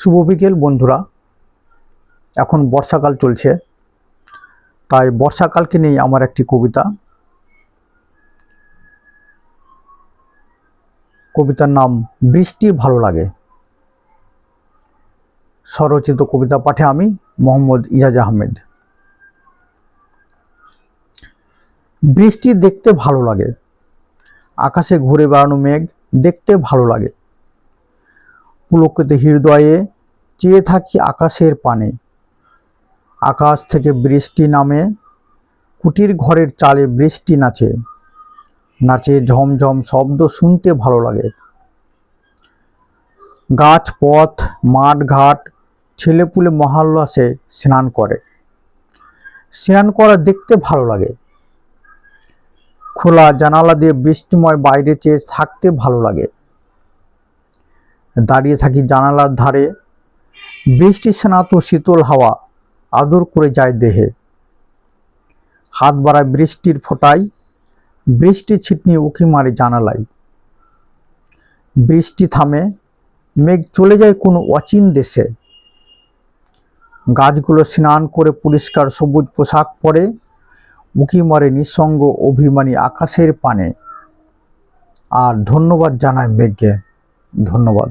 শুভ বিকেল বন্ধুরা। এখন বর্ষাকাল চলছে, তাই বর্ষাকালকে নিয়ে আমার একটি কবিতা। কবিতার নাম বৃষ্টি ভালো লাগে। স্বরচিত কবিতা পাঠে আমি মোহাম্মদ ইজাজ আহমেদ। বৃষ্টি দেখতে ভালো লাগে, আকাশে ঘুরে বেড়ানো মেঘ দেখতে ভালো লাগে। পুলকিত হৃদয়ে চেয়ে থাকি আকাশের পানে। আকাশ থেকে বৃষ্টি নামে, কুটির ঘরের চালে বৃষ্টি নাচে। নাচে ঝমঝম শব্দ শুনতে ভালো লাগে। গাছ, পথ, মাঠ, ঘাট, ছেলেপুলে মহল্লাসে স্নান করে। স্নান করা দেখতে ভালো লাগে। খোলা জানালা দিয়ে বৃষ্টিময় বাইরে চেয়ে থাকতে ভালো লাগে। দাঁড়িয়ে থাকি জানালার ধারে, বৃষ্টি স্নাত শীতল হাওয়া আদর করে যায় দেহে। হাত বাড়ায় বৃষ্টির ফোঁটায়, বৃষ্টি ছিটনি উঁকি মারে জানালায়। বৃষ্টি থামে, মেঘ চলে যায় কোনো অচিন দেশে। গাছগুলো স্নান করে পরিষ্কার সবুজ পোশাক পরে, উঁকি মারে নিঃসঙ্গ অভিমানী আকাশের পানে। আর ধন্যবাদ জানায় মেঘকে। ধন্যবাদ।